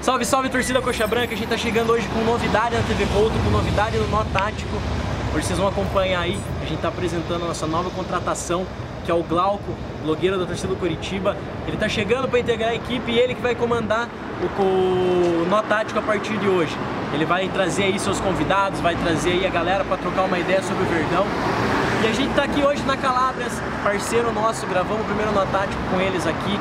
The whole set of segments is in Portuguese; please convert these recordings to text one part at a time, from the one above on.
Salve, salve, torcida Coxa Branca. A gente tá chegando hoje com novidade na TV Couto, com novidade no Nó Tático. Hoje vocês vão acompanhar aí, a gente tá apresentando a nossa nova contratação, que é o Glauco, blogueiro da torcida do Coritiba. Ele tá chegando para integrar a equipe e ele que vai comandar o Nó Tático a partir de hoje. Ele vai trazer aí seus convidados, vai trazer aí a galera para trocar uma ideia sobre o Verdão. E a gente tá aqui hoje na Calabres, parceiro nosso, gravamos o primeiro Nó Tático com eles aqui.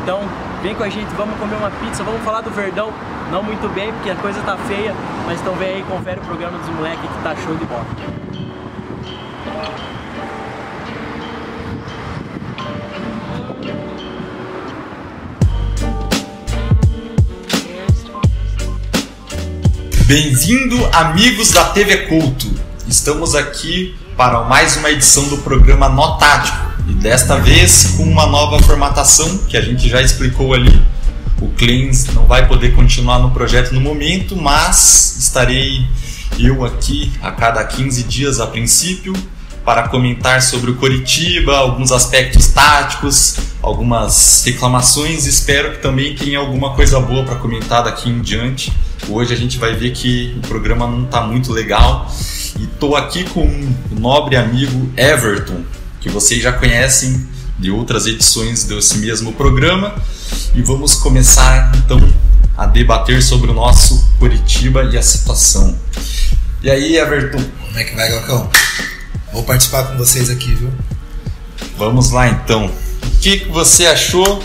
Então, vem com a gente, vamos comer uma pizza, vamos falar do Verdão. Não muito bem, porque a coisa tá feia, mas então vem aí, confere o programa dos moleques que tá show de bola. Bem-vindo, amigos da TV Couto. Estamos aqui para mais uma edição do programa Nó Tático. E desta vez com uma nova formatação que a gente já explicou ali. O Cleans não vai poder continuar no projeto no momento, mas estarei eu aqui a cada 15 dias a princípio para comentar sobre o Coritiba, alguns aspectos táticos, algumas reclamações. Espero que também tenha alguma coisa boa para comentar daqui em diante. Hoje a gente vai ver que o programa não está muito legal e estou aqui com o nobre amigo Everton, que vocês já conhecem de outras edições desse mesmo programa, e vamos começar então a debater sobre o nosso Coritiba e a situação. E aí, Everton? Como é que vai, Glaucão? Vou participar com vocês aqui, viu? Vamos lá então. O que você achou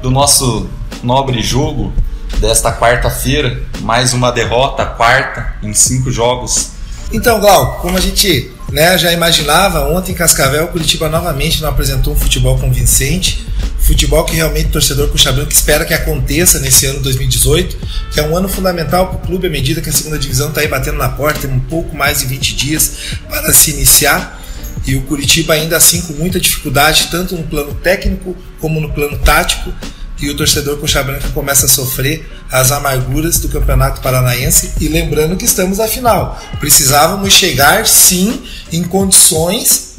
do nosso nobre jogo desta quarta-feira? Mais uma derrota, quarta em 5 jogos. Então, Glauco, como a gente já imaginava, ontem em Cascavel o Coritiba novamente não apresentou um futebol convincente, futebol que realmente o torcedor Coxa Branca espera que aconteça nesse ano 2018, que é um ano fundamental para o clube à medida que a segunda divisão está aí batendo na porta, tem um pouco mais de 20 dias para se iniciar, e o Coritiba ainda assim com muita dificuldade, tanto no plano técnico como no plano tático, e o torcedor Coxa Branca começa a sofrer as amarguras do Campeonato Paranaense. E lembrando que estamos na final, precisávamos chegar sim em condições,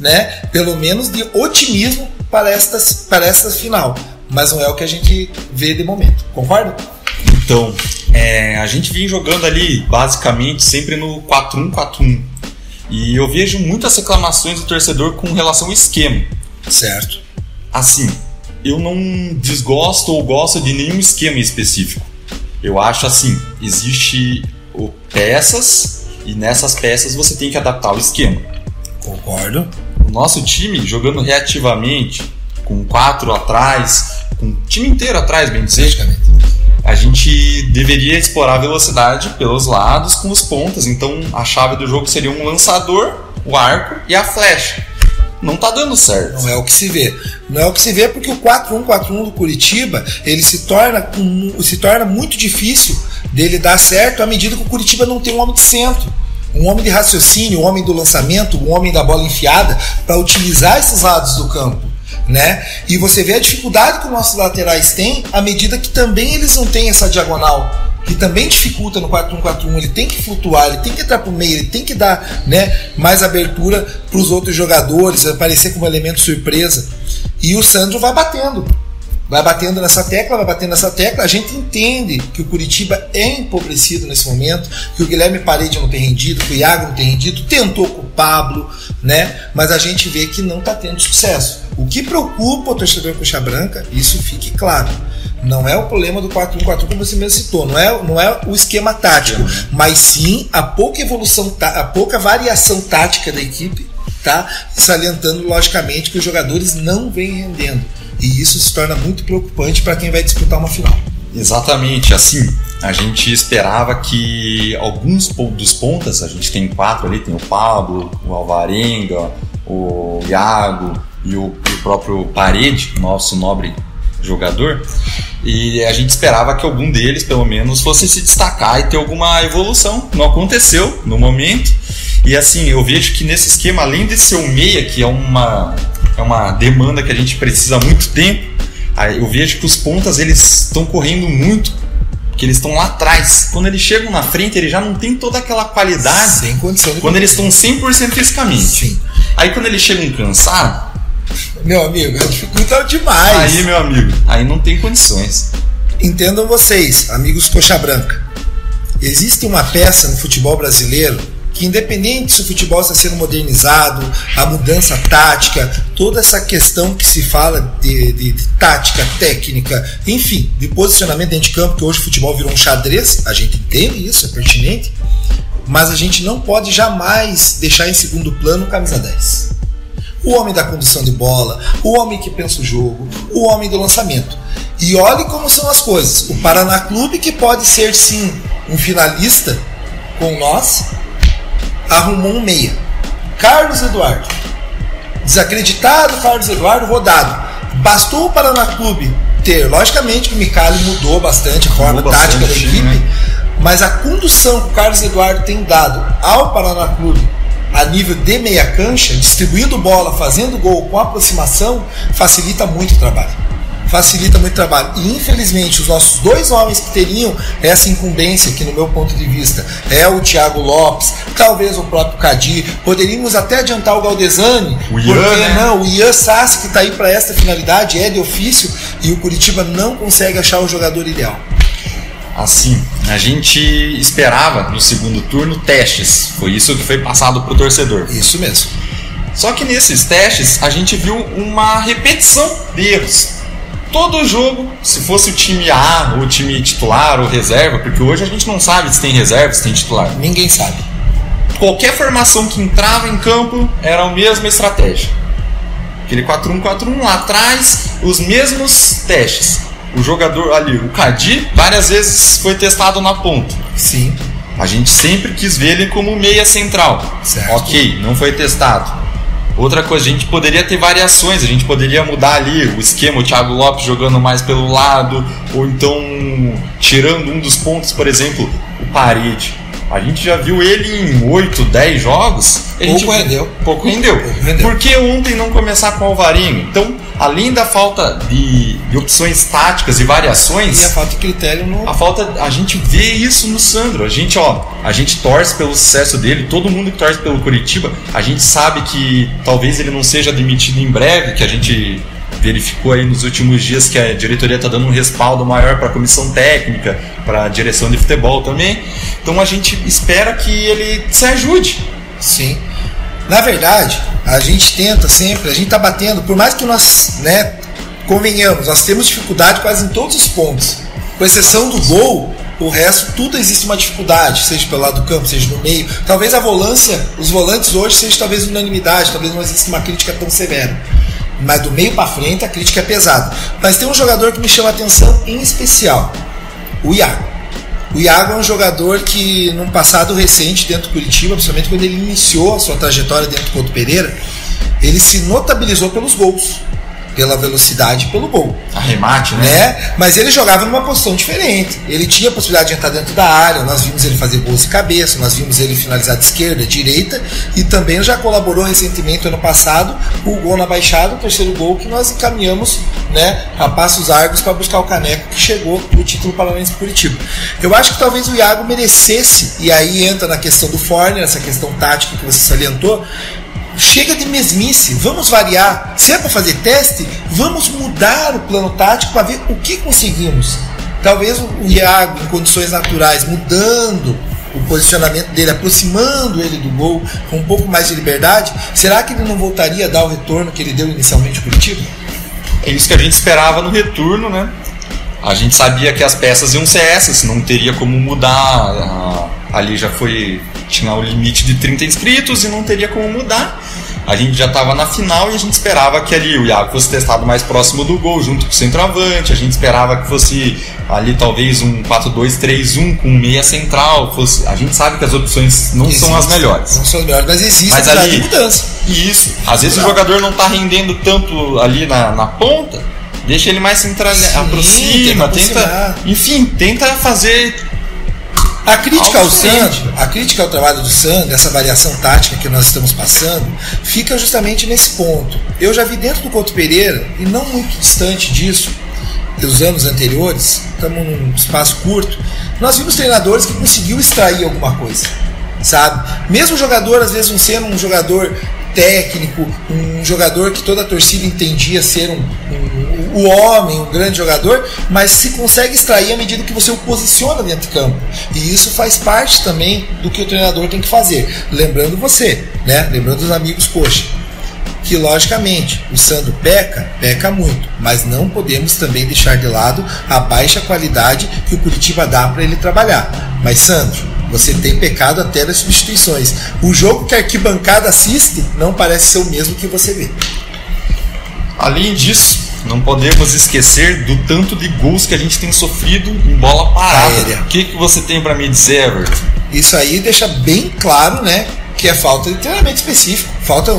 pelo menos de otimismo para esta final, mas não é o que a gente vê de momento, concorda? Então, a gente vem jogando ali basicamente sempre no 4-1-4-1 e eu vejo muitas reclamações do torcedor com relação ao esquema. Certo. Assim, eu não desgosto ou gosto de nenhum esquema específico. Eu acho assim, existe peças e nessas peças você tem que adaptar o esquema. Concordo. O nosso time jogando reativamente, com 4 atrás, com o time inteiro atrás, bem dizer, a gente deveria explorar a velocidade pelos lados com os pontas. Então a chave do jogo seria um lançador, o arco e a flecha. Não tá dando certo. Não é o que se vê. Não é o que se vê porque o 4-1-4-1 do Coritiba, ele se torna muito difícil dele dar certo à medida que o Coritiba não tem um homem de centro, um homem de raciocínio, um homem do lançamento, um homem da bola enfiada para utilizar esses lados do campo, E você vê a dificuldade que os nossos laterais têm à medida que também eles não têm essa diagonal, que também dificulta no 4-1-4-1, ele tem que flutuar, ele tem que entrar pro meio, ele tem que dar mais abertura para os outros jogadores, aparecer como elemento surpresa. E o Sandro vai batendo nessa tecla, a gente entende que o Coritiba é empobrecido nesse momento, que o Guilherme Parede não tem rendido, que o Iago não tem rendido, tentou com o Pablo, mas a gente vê que não está tendo sucesso. O que preocupa o torcedor Coxa Branca, isso fique claro, não é o problema do 4-1-4-1 como você mesmo citou, não é o esquema tático, mas sim a pouca evolução, a pouca variação tática da equipe, salientando logicamente que os jogadores não vêm rendendo, e isso se torna muito preocupante para quem vai disputar uma final. Exatamente, assim, a gente esperava que alguns dos pontas, a gente tem 4 ali, tem o Pablo, o Alvarenga, o Iago e o próprio Parede, nosso nobre jogador, e a gente esperava que algum deles pelo menos fosse se destacar e ter alguma evolução. Não aconteceu no momento, e assim, eu vejo que nesse esquema, além de ser um meia, que é uma demanda que a gente precisa há muito tempo, eu vejo que os pontas eles estão correndo muito, porque eles estão lá atrás. Quando eles chegam na frente, eles já não tem toda aquela qualidade. Sem condição de quando eles estão 100% fisicamente. Sim. Aí quando eles chegam cansados, meu amigo, dificulta demais. Aí, meu amigo, aí não tem condições. Entendam vocês, amigos coxa branca, existe uma peça no futebol brasileiro que, independente se o futebol está sendo modernizado, a mudança tática, toda essa questão que se fala de tática, técnica, enfim, de posicionamento dentro de campo, que hoje o futebol virou um xadrez, a gente entende isso, é pertinente, mas a gente não pode jamais deixar em segundo plano o camisa 10. O homem da condução de bola, o homem que pensa o jogo, o homem do lançamento. E olhe como são as coisas. O Paraná Clube, que pode ser sim um finalista com nós, arrumou um meia. Carlos Eduardo. Desacreditado Carlos Eduardo rodado. Bastou o Paraná Clube ter, logicamente que o Micali mudou bastante a forma tática da equipe, né? Mas a condução que o Carlos Eduardo tem dado ao Paraná Clube a nível de meia cancha, distribuindo bola, fazendo gol com aproximação, facilita muito o trabalho. E infelizmente os nossos dois homens que teriam essa incumbência, que no meu ponto de vista é o Thiago Lopes, talvez o próprio Cadi, poderíamos até adiantar o Galdesani, o Ian Sassi, que está aí para esta finalidade, é de ofício, e o Curitiba não consegue achar o jogador ideal. Assim, a gente esperava no segundo turno testes, foi isso que foi passado para o torcedor. Isso mesmo. Só que nesses testes a gente viu uma repetição de erros. Todo jogo, se fosse o time A, ou o time titular, ou reserva, porque hoje a gente não sabe se tem reserva, se tem titular. Ninguém sabe. Qualquer formação que entrava em campo era a mesma estratégia. Aquele 4-1-4-1 lá atrás, os mesmos testes. O jogador ali, o Cadi, várias vezes foi testado na ponta. Sim. A gente sempre quis ver ele como meia central. Certo. Ok, não foi testado. Outra coisa, a gente poderia ter variações, a gente poderia mudar ali o esquema, o Thiago Lopes jogando mais pelo lado, ou então tirando um dos pontos, por exemplo, o Parede. A gente já viu ele em 8, 10 jogos. Pouco rendeu. Por que ontem não começar com o Alvarinho? Então, além da falta de opções táticas e variações, e a falta de critério a gente vê isso no Sandro. A gente torce pelo sucesso dele. Todo mundo que torce pelo Curitiba, a gente sabe que talvez ele não seja demitido em breve, que a gente verificou aí nos últimos dias que a diretoria está dando um respaldo maior para a comissão técnica, para a direção de futebol também. Então a gente espera que ele se ajude. Sim. Na verdade, a gente tenta sempre, a gente está batendo, por mais que nós, convenhamos, nós temos dificuldade quase em todos os pontos, com exceção do gol, o resto, tudo existe uma dificuldade, seja pelo lado do campo, seja no meio. Talvez a volância, os volantes hoje seja talvez unanimidade, talvez não exista uma crítica tão severa. Mas do meio para frente a crítica é pesada. Mas tem um jogador que me chama a atenção em especial, o Iago. O Iago é um jogador que, num passado recente dentro do Curitiba, principalmente quando ele iniciou a sua trajetória dentro do Couto Pereira, ele se notabilizou pelos gols, pela velocidade, pelo gol. Arremate, né? Mas ele jogava numa posição diferente. Ele tinha a possibilidade de entrar dentro da área, nós vimos ele fazer gols de cabeça, nós vimos ele finalizar de esquerda, direita, e também já colaborou recentemente, ano passado, com o gol na Baixada, o terceiro gol que nós encaminhamos, a passos largos para buscar o caneco que chegou no título paranaense Curitiba. Eu acho que talvez o Iago merecesse, e aí entra na questão do Forner, essa questão tática que você salientou. Chega de mesmice, vamos variar. Se é para fazer teste, vamos mudar o plano tático para ver o que conseguimos. Talvez o Iago, em condições naturais, mudando o posicionamento dele, aproximando ele do gol, com um pouco mais de liberdade, será que ele não voltaria a dar o retorno que ele deu inicialmente ao Curitiba? É isso que a gente esperava no retorno, né? A gente sabia que as peças iam ser essas, não teria como mudar. Ali já tinha o limite de 30 inscritos e não teria como mudar. A gente já estava na final e a gente esperava que ali o Iago fosse testado mais próximo do gol, junto com o centroavante. A gente esperava que fosse ali talvez um 4-2-3-1 com meia central. A gente sabe que as opções não são as melhores. Não são as melhores, mas existe ali mudança. Isso. Às vezes o jogador não está rendendo tanto ali na ponta, deixa ele mais central, aproxima, tenta fazer. A crítica ao trabalho do Sandro, essa variação tática que nós estamos passando, fica justamente nesse ponto. Eu já vi dentro do Couto Pereira, e não muito distante disso, dos anos anteriores, estamos num espaço curto, nós vimos treinadores que conseguiu extrair alguma coisa, sabe? Mesmo o jogador, às vezes, não sendo um jogador técnico, um jogador que toda a torcida entendia ser o homem, um grande jogador, mas se consegue extrair à medida que você o posiciona dentro de campo. E isso faz parte também do que o treinador tem que fazer. Lembrando você, né? Lembrando os amigos coxa, que logicamente o Sandro peca muito, mas não podemos também deixar de lado a baixa qualidade que o Curitiba dá para ele trabalhar. Mas Sandro, você tem pecado até nas substituições. O jogo que a arquibancada assiste não parece ser o mesmo que você vê. Além disso, não podemos esquecer do tanto de gols que a gente tem sofrido em bola parada. Aérea. O que você tem para me dizer, Everton? Isso aí deixa bem claro, né, que é falta de treinamento específico, falta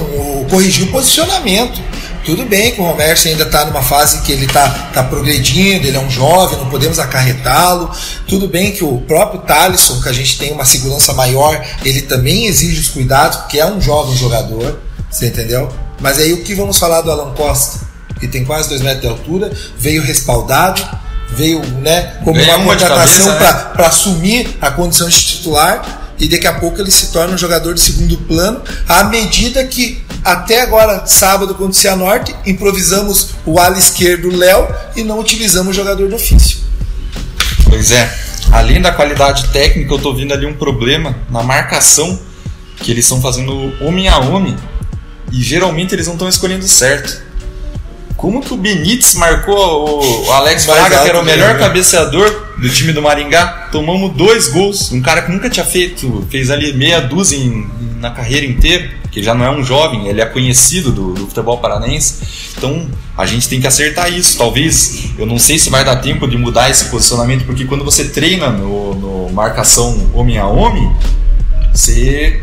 corrigir o posicionamento. Tudo bem que o Romércio ainda está numa fase que ele está progredindo, ele é um jovem, não podemos acarretá-lo. Tudo bem que o próprio Thalisson, que a gente tem uma segurança maior, ele também exige os cuidados, porque é um jovem jogador, você entendeu? Mas aí o que vamos falar do Alan Costa, que tem quase 2 metros de altura, veio respaldado, veio, né, como uma contratação para assumir a condição de titular, e daqui a pouco ele se torna um jogador de segundo plano, à medida que até agora, sábado contra o Cianorte, improvisamos o ala esquerdo Léo e não utilizamos o jogador do ofício. Pois é, além da qualidade técnica, eu estou vendo ali um problema na marcação, que eles estão fazendo homem a homem e geralmente eles não estão escolhendo certo. Como que o Benítez marcou o Alex Braga, que era o melhor cabeceador do time do Maringá? Tomamos 2 gols. Um cara que nunca tinha fez ali meia dúzia na carreira inteira, que já não é um jovem, ele é conhecido do futebol paranaense. Então a gente tem que acertar isso. Talvez, eu não sei se vai dar tempo de mudar esse posicionamento, porque quando você treina no marcação homem a homem, você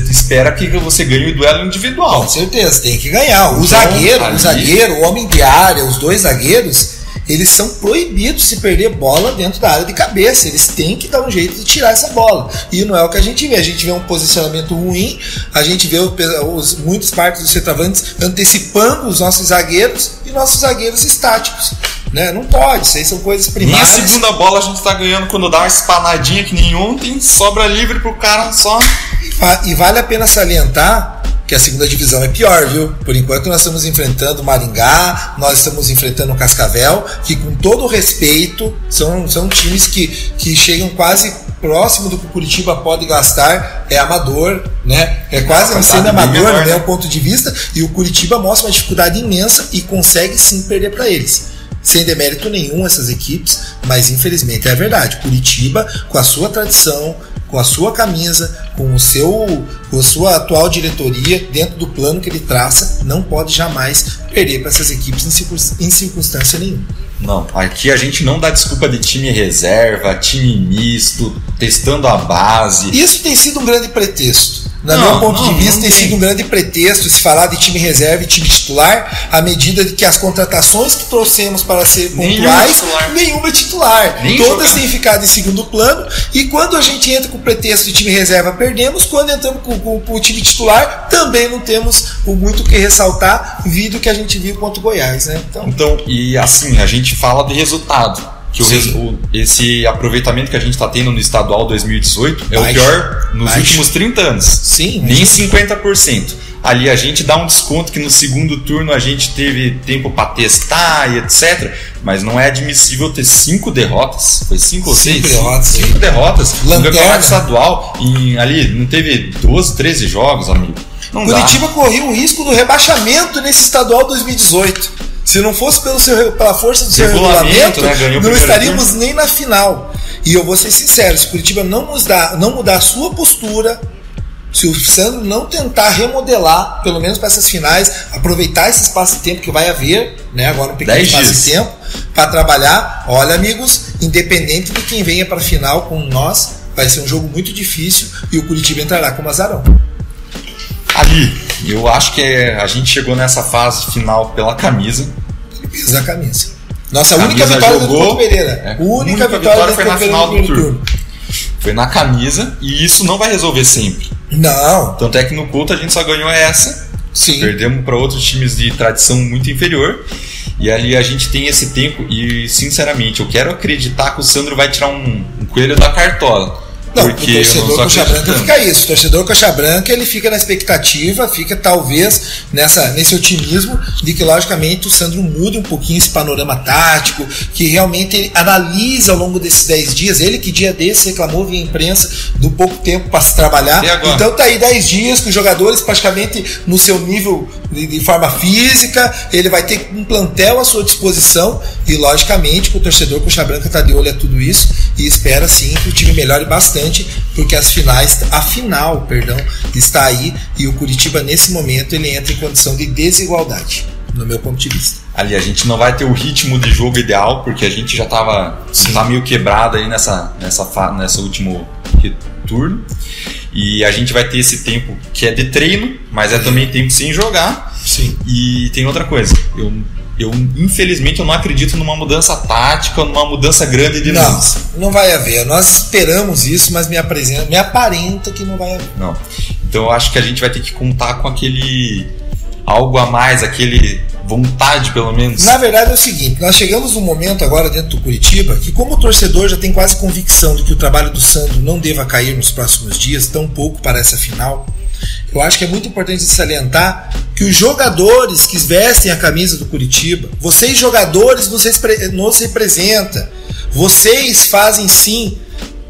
espera que você ganhe o duelo individual. Com certeza, tem que ganhar. O zagueiro, o homem de área, os 2 zagueiros, eles são proibidos de perder bola dentro da área de cabeça. Eles têm que dar um jeito de tirar essa bola. E não é o que a gente vê. A gente vê um posicionamento ruim, a gente vê muitas partes dos centroavantes antecipando os nossos zagueiros e nossos zagueiros estáticos. Né? Não pode, isso aí são coisas primárias. Nem a segunda bola a gente tá ganhando quando dá uma espanadinha que nem ontem, sobra livre pro cara só. E vale a pena salientar que a segunda divisão é pior, viu? Por enquanto nós estamos enfrentando o Maringá, nós estamos enfrentando o Cascavel, que com todo o respeito, são times que chegam quase próximo do que o Curitiba pode gastar, é amador, né? É quase um semi-amador, no meu ponto de vista, e o Curitiba mostra uma dificuldade imensa e consegue sim perder para eles. Sem demérito nenhum essas equipes, mas infelizmente é a verdade. Curitiba, com a sua tradição, com a sua camisa, com a sua atual diretoria, dentro do plano que ele traça, não pode jamais perder para essas equipes em circunstância nenhuma. Não, aqui a gente não dá desculpa de time reserva, time misto, testando a base. Isso tem sido um grande pretexto. No meu ponto de vista, tem sido um grande pretexto se falar de time reserva e time titular, à medida de que as contratações que trouxemos para ser pontuais, nenhuma titular. Todas têm ficado em segundo plano, e quando a gente entra com o pretexto de time reserva, perdemos. Quando entramos com o time titular, também não temos muito o que ressaltar, visto que a gente viu contra o Goiás, né? Então, e assim, a gente fala de resultado. Que esse aproveitamento que a gente está tendo no estadual 2018 é o pior nos últimos 30 anos. Sim, nem 50%. Ali a gente dá um desconto que no segundo turno a gente teve tempo para testar e etc. Mas não é admissível ter 5 derrotas. Foi 5 ou 6? 5 derrotas. No campeonato estadual, ali não teve 12, 13 jogos, amigo. Curitiba correu o risco do rebaixamento nesse estadual 2018. Se não fosse pela força do seu regulamento, né, não estaríamos nem na final. E eu vou ser sincero, se o Curitiba não mudar a sua postura, se o Sandro não tentar remodelar, pelo menos para essas finais, aproveitar esse espaço de tempo que vai haver, né, agora um pequeno espaço de tempo, para trabalhar, olha amigos, independente de quem venha para a final com nós, vai ser um jogo muito difícil e o Curitiba entrará como azarão. Ali, eu acho que a gente chegou nessa fase final pela camisa. Pela camisa. Nossa única vitória do Couto Pereira. Única vitória foi na final do turno. Foi na camisa, e isso não vai resolver sempre. Não. Tanto é que no Couto a gente só ganhou essa. Sim. Perdemos para outros times de tradição muito inferior. E ali a gente tem esse tempo. E sinceramente, eu quero acreditar que o Sandro vai tirar um coelho da cartola. Não, porque o torcedor coxa branca fica isso. O torcedor coxa branca, ele fica na expectativa, fica talvez nesse otimismo de que logicamente o Sandro mude um pouquinho esse panorama tático, que realmente ele analisa ao longo desses 10 dias, ele que dia desses reclamou via imprensa do pouco tempo para se trabalhar. Então tá aí 10 dias com os jogadores praticamente no seu nível de forma física, ele vai ter um plantel à sua disposição e logicamente que o torcedor coxa branca está de olho a tudo isso e espera sim que o time melhore bastante, porque a final está aí e o Curitiba nesse momento ele entra em condição de desigualdade, no meu ponto de vista. Ali a gente não vai ter o ritmo de jogo ideal, porque a gente já tá meio quebrado aí nessa último turno. E a gente vai ter esse tempo que é de treino, mas é também tempo sem jogar. Sim. E tem outra coisa, eu infelizmente eu não acredito numa mudança tática, numa mudança grande de nomes. Não vai haver. Nós esperamos isso, mas me aparenta que não vai haver. Não. Então eu acho que a gente vai ter que contar com aquele algo a mais, aquele vontade pelo menos. Na verdade é o seguinte, nós chegamos num momento agora dentro do Curitiba que como o torcedor já tem quase convicção de que o trabalho do Sandro não deva cair nos próximos dias, tão pouco para essa final, eu acho que é muito importante salientar que os jogadores que vestem a camisa do Curitiba, vocês jogadores nos representam, vocês fazem sim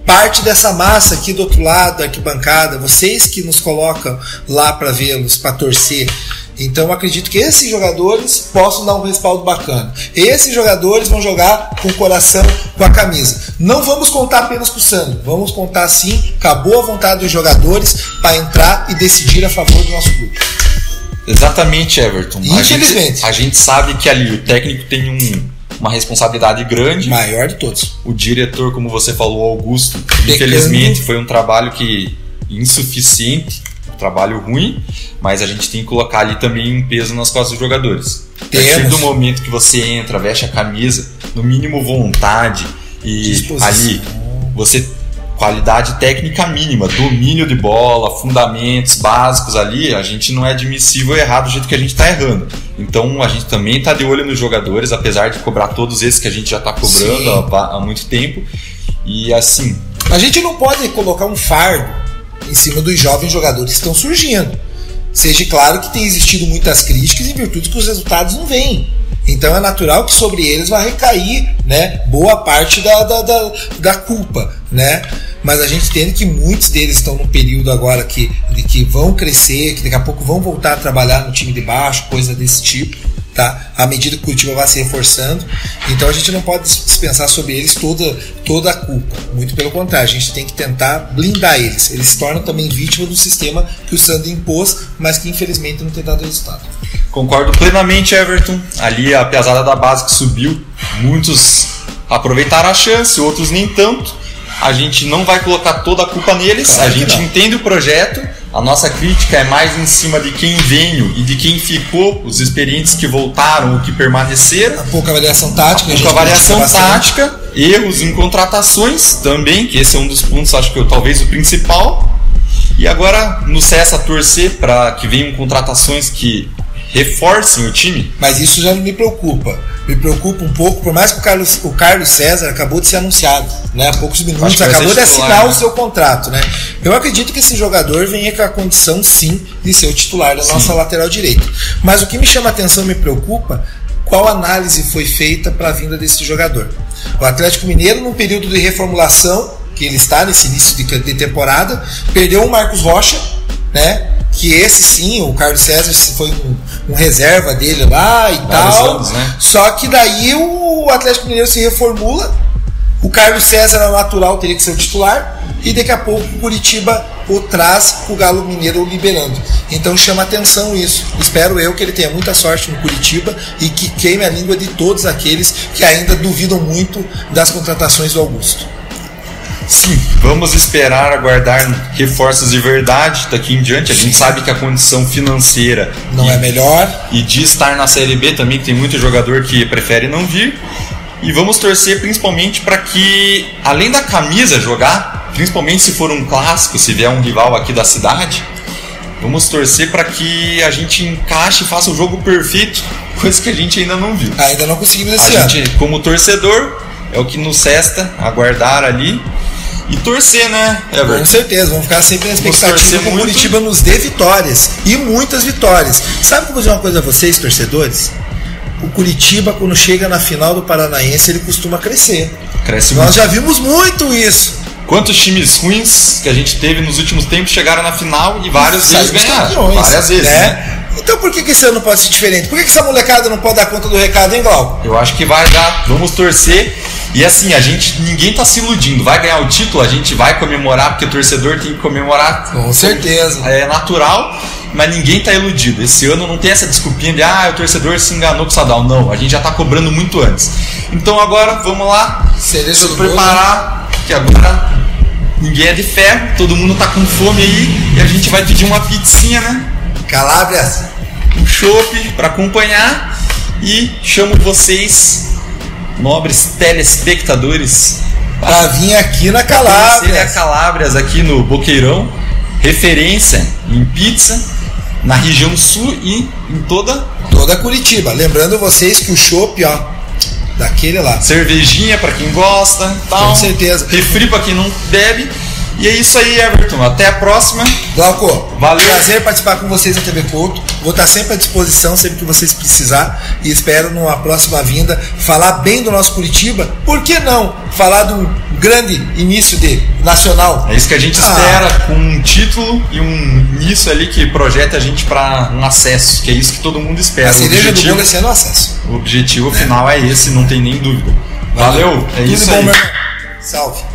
parte dessa massa aqui do outro lado da arquibancada, vocês que nos colocam lá para vê-los, para torcer. Então eu acredito que esses jogadores possam dar um respaldo bacana. Esses jogadores vão jogar com o coração, com a camisa. Não vamos contar apenas com o Sandro, vamos contar sim com a boa vontade dos jogadores para entrar e decidir a favor do nosso clube. Exatamente, Everton. Infelizmente. A gente sabe que ali o técnico tem uma responsabilidade grande. Maior de todos. O diretor, como você falou, Augusto, infelizmente foi um trabalho insuficiente, um trabalho ruim, mas a gente tem que colocar ali também um peso nas costas dos jogadores. A partir do momento que você entra, veste a camisa, no mínimo vontade e ali você qualidade técnica mínima, domínio de bola, fundamentos básicos ali, a gente não é admissível errar do jeito que a gente está errando. Então a gente também está de olho nos jogadores, apesar de cobrar todos esses que a gente já está cobrando há muito tempo. E assim, a gente não pode colocar um fardo em cima dos jovens jogadores que estão surgindo. Seja claro que tem existido muitas críticas em virtude que os resultados não vêm. Então é natural que sobre eles vai recair, né, boa parte da culpa, né? Mas a gente entende que muitos deles estão num período agora que vão crescer, que daqui a pouco vão voltar a trabalhar no time de baixo, coisa desse tipo, tá? À medida que o Curitiba vai se reforçando. Então a gente não pode dispensar sobre eles toda a culpa. Muito pelo contrário, a gente tem que tentar blindar eles. Eles se tornam também vítimas do sistema que o Sandro impôs, mas que infelizmente não tem dado resultado. Concordo plenamente, Everton. Ali a piazada da base que subiu, muitos aproveitaram a chance, outros nem tanto. A gente não vai colocar toda a culpa neles, claro, a gente entende o projeto. A nossa crítica é mais em cima de quem veio e de quem ficou, os experientes que voltaram ou que permaneceram. A pouca variação tática. A pouca variação tática, erros em contratações também, que esse é um dos pontos, acho que talvez o principal. E agora nos cessa a torcer para que venham contratações que reforcem o time. Mas isso já não me preocupa. Me preocupa um pouco, por mais que o Carlos César acabou de ser anunciado, né? Há poucos minutos, acabou de assinar o seu contrato, né? Eu acredito que esse jogador venha com a condição, sim, de ser o titular da nossa lateral direita. Mas o que me chama a atenção e me preocupa, qual análise foi feita para a vinda desse jogador? O Atlético Mineiro, num período de reformulação, que ele está nesse início de temporada, perdeu o Marcos Rocha, né? Que esse sim, o Carlos César foi um reserva dele lá e tal. Anos, né? Só que daí o Atlético Mineiro se reformula, o Carlos César é natural, teria que ser o titular, e daqui a pouco o Curitiba o traz, o Galo Mineiro o liberando. Então chama atenção isso. Espero eu que ele tenha muita sorte no Curitiba e que queime a língua de todos aqueles que ainda duvidam muito das contratações do Augusto. Sim, vamos esperar, aguardar reforços de verdade daqui em diante. A gente sabe que a condição financeira não é melhor. E de estar na Série B também, que tem muito jogador que prefere não vir. E vamos torcer principalmente para que, além da camisa jogar, principalmente se for um clássico, se vier um rival aqui da cidade, vamos torcer para que a gente encaixe e faça o jogo perfeito, coisa que a gente ainda não viu. Ainda não conseguimos esse ano. A gente, como torcedor, é o que nos resta, aguardar ali. E torcer, né, Everton? Com certeza, vamos ficar sempre na expectativa que o Curitiba nos dê vitórias. E muitas vitórias. Sabe que eu vou dizer uma coisa a vocês, torcedores? O Curitiba, quando chega na final do Paranaense, ele costuma crescer. Cresce Nós muito. já vimos muito isso. Quantos times ruins que a gente teve nos últimos tempos chegaram na final e várias vezes ganharam? Várias vezes, né? Então por que esse ano não pode ser diferente? Por que essa molecada não pode dar conta do recado, hein, Glauco? Eu acho que vai dar. Vamos torcer. E assim, ninguém tá se iludindo. Vai ganhar o título, a gente vai comemorar, porque o torcedor tem que comemorar. Com certeza. É natural, mas ninguém tá iludido. Esse ano não tem essa desculpinha de o torcedor se enganou com o Sadal. Não, a gente já tá cobrando muito antes. Então agora, vamos lá. Cereja se preparar, que agora ninguém é de ferro, todo mundo tá com fome aí. E a gente vai pedir uma pizzinha, né? Calábrias. Um chopp para acompanhar. E chamo vocês, nobres telespectadores, para vir aqui na Calábrias. Calábrias, aqui no Boqueirão, referência em pizza na região sul e em toda Curitiba. Lembrando vocês que o chopp, ó, daquele lá. Cervejinha para quem gosta, tal. Com certeza. Refri para quem não bebe. E é isso aí, Everton. Até a próxima. Glauco, valeu. Prazer participar com vocês na TV Couto. Vou estar sempre à disposição, sempre que vocês precisar. E espero numa próxima vinda falar bem do nosso Curitiba. Por que não falar de um grande início de nacional? É isso que a gente espera, com um título e um início ali que projeta a gente para um acesso. Que é isso que todo mundo espera. A cereja do bolo é sendo acesso. O objetivo final é esse, não tem nem dúvida. Valeu. É Tudo isso bom, aí. meu irmão. Salve.